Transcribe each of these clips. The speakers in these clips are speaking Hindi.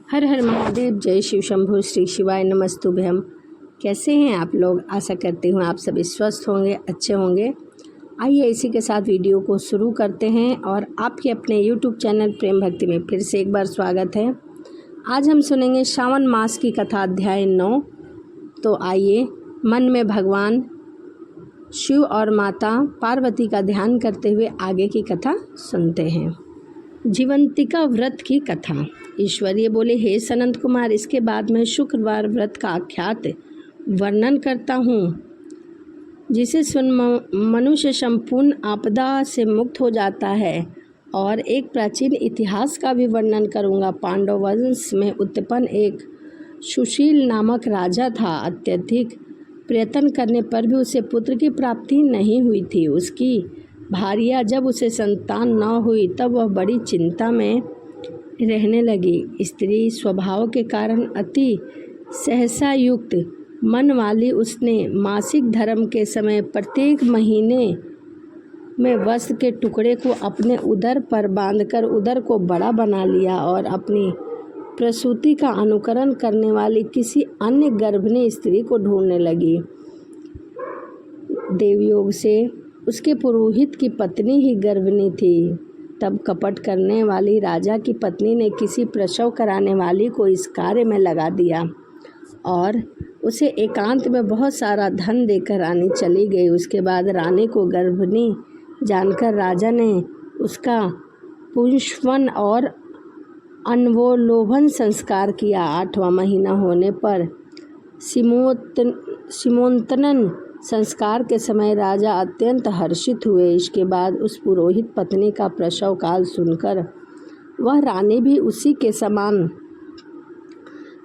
हर हर महादेव, जय शिव शंभु, श्री शिवाय नमस्तुभ्यम। कैसे हैं आप लोग? आशा करती हूँ आप सभी स्वस्थ होंगे, अच्छे होंगे। आइए इसी के साथ वीडियो को शुरू करते हैं और आपके अपने YouTube चैनल प्रेम भक्ति में फिर से एक बार स्वागत है। आज हम सुनेंगे श्रावण मास की कथा अध्याय 9। तो आइए मन में भगवान शिव और माता पार्वती का ध्यान करते हुए आगे की कथा सुनते हैं। जीवंतिका व्रत की कथा। ईश्वरीय बोले, हे सनंत कुमार, इसके बाद मैं शुक्रवार व्रत का आख्यात वर्णन करता हूँ, जिसे सुन मनुष्य संपूर्ण आपदा से मुक्त हो जाता है। और एक प्राचीन इतिहास का भी वर्णन करूँगा। पांडव वंश में उत्पन्न एक सुशील नामक राजा था। अत्यधिक प्रयत्न करने पर भी उसे पुत्र की प्राप्ति नहीं हुई थी। उसकी भार्या जब उसे संतान न हुई तब वह बड़ी चिंता में रहने लगी। स्त्री स्वभाव के कारण अति सहसा युक्त मन वाली उसने मासिक धर्म के समय प्रत्येक महीने में वस्त्र के टुकड़े को अपने उदर पर बांधकर उदर को बड़ा बना लिया और अपनी प्रसूति का अनुकरण करने वाली किसी अन्य गर्भिणी स्त्री को ढूंढने लगी। देवयोग से उसके पुरोहित की पत्नी ही गर्भिणी थी। तब कपट करने वाली राजा की पत्नी ने किसी प्रसव कराने वाली को इस कार्य में लगा दिया और उसे एकांत में बहुत सारा धन देकर रानी चली गई। उसके बाद रानी को गर्भिणी जानकर राजा ने उसका पुंसवन और अनवलोभन संस्कार किया। 8वां महीना होने पर सीमोत्तनन संस्कार के समय राजा अत्यंत हर्षित हुए। इसके बाद उस पुरोहित पत्नी का प्रसव काल सुनकर वह रानी भी उसी के समान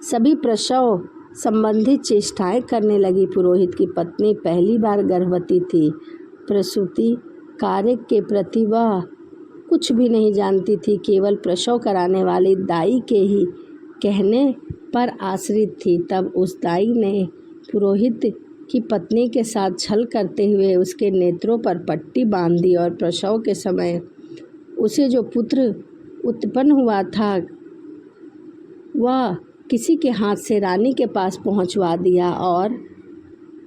सभी प्रसव संबंधी चेष्टाएं करने लगी। पुरोहित की पत्नी पहली बार गर्भवती थी। प्रसूति कार्य के प्रति वह कुछ भी नहीं जानती थी, केवल प्रसव कराने वाली दाई के ही कहने पर आश्रित थी। तब उस दाई ने पुरोहित की पत्नी के साथ छल करते हुए उसके नेत्रों पर पट्टी बांध दी और प्रसव के समय उसे जो पुत्र उत्पन्न हुआ था वह किसी के हाथ से रानी के पास पहुंचवा दिया और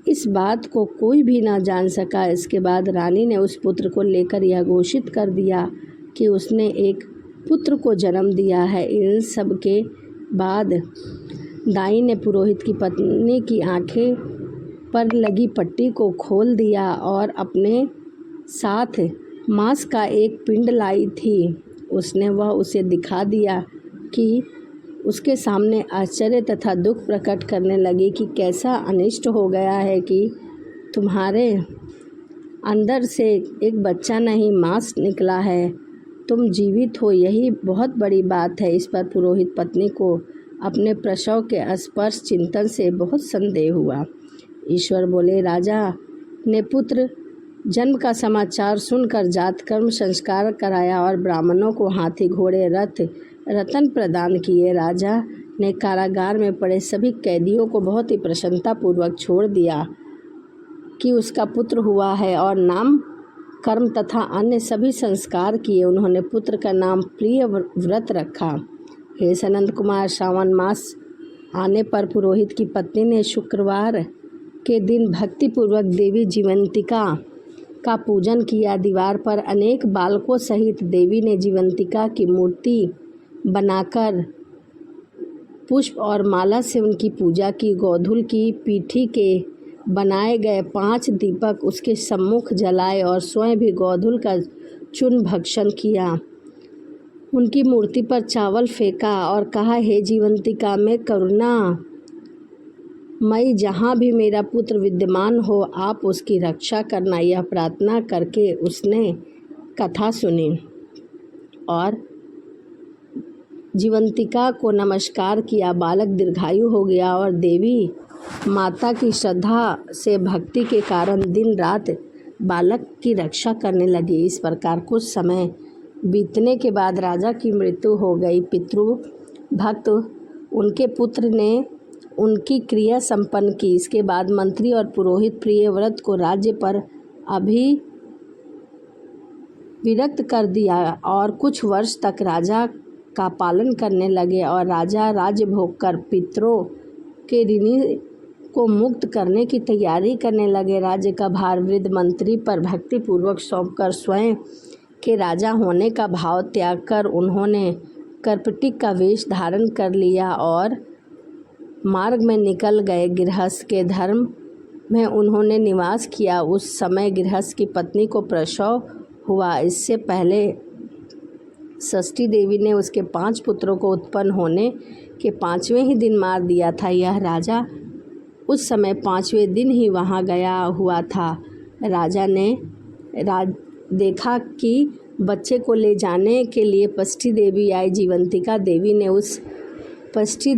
इस बात को कोई भी ना जान सका। इसके बाद रानी ने उस पुत्र को लेकर यह घोषित कर दिया कि उसने एक पुत्र को जन्म दिया है। इन सब के बाद दाई ने पुरोहित की पत्नी की आंखें पर लगी पट्टी को खोल दिया और अपने साथ मांस का एक पिंड लाई थी। उसने वह उसे दिखा दिया कि उसके सामने आश्चर्य तथा दुख प्रकट करने लगी कि कैसा अनिष्ट हो गया है कि तुम्हारे अंदर से एक बच्चा नहीं मांस निकला है, तुम जीवित हो, यही बहुत बड़ी बात है। इस पर पुरोहित पत्नी को अपने प्रसव के स्पर्श चिंतन से बहुत संदेह हुआ। ईश्वर बोले, राजा ने पुत्र जन्म का समाचार सुनकर जातकर्म संस्कार कराया और ब्राह्मणों को हाथी घोड़े रथ रतन प्रदान किए। राजा ने कारागार में पड़े सभी कैदियों को बहुत ही प्रसन्नतापूर्वक छोड़ दिया कि उसका पुत्र हुआ है और नाम कर्म तथा अन्य सभी संस्कार किए। उन्होंने पुत्र का नाम प्रिय व्रत रखा। हे सनंद कुमार, श्रावण मास आने पर पुरोहित की पत्नी ने शुक्रवार के दिन भक्तिपूर्वक देवी जीवंतिका का पूजन किया। दीवार पर अनेक बालकों सहित देवी ने जीवंतिका की मूर्ति बनाकर पुष्प और माला से उनकी पूजा की। गोधूल की पीठी के बनाए गए 5 दीपक उसके सम्मुख जलाए और स्वयं भी गोधूल का चूर्ण भक्षण किया। उनकी मूर्ति पर चावल फेंका और कहा, हे जीवंतिका, मैं करुणा मई जहाँ भी मेरा पुत्र विद्यमान हो आप उसकी रक्षा करना। यह प्रार्थना करके उसने कथा सुनी और जीवंतिका को नमस्कार किया। बालक दीर्घायु हो गया और देवी माता की श्रद्धा से भक्ति के कारण दिन रात बालक की रक्षा करने लगी। इस प्रकार कुछ समय बीतने के बाद राजा की मृत्यु हो गई। पितृ भक्त उनके पुत्र ने उनकी क्रिया संपन्न की। इसके बाद मंत्री और पुरोहित प्रिय व्रत को राज्य पर विरक्त कर दिया और कुछ वर्ष तक राजा का पालन करने लगे और राजा राज्य भोग कर पितरों के ऋणी को मुक्त करने की तैयारी करने लगे। राज्य का भार वृद्ध मंत्री पर भक्तिपूर्वक सौंपकर स्वयं के राजा होने का भाव त्याग कर उन्होंने कर्पटिक का वेश धारण कर लिया और मार्ग में निकल गए। गृहस्थ के धर्म में उन्होंने निवास किया। उस समय गृहस्थ की पत्नी को प्रसव हुआ। इससे पहले षष्ठी देवी ने उसके 5 पुत्रों को उत्पन्न होने के 5वें ही दिन मार दिया था। यह राजा उस समय 5वें दिन ही वहाँ गया हुआ था। राजा ने देखा कि बच्चे को ले जाने के लिए पष्ठी देवी आई। जीवंतिका देवी ने उस पष्ठी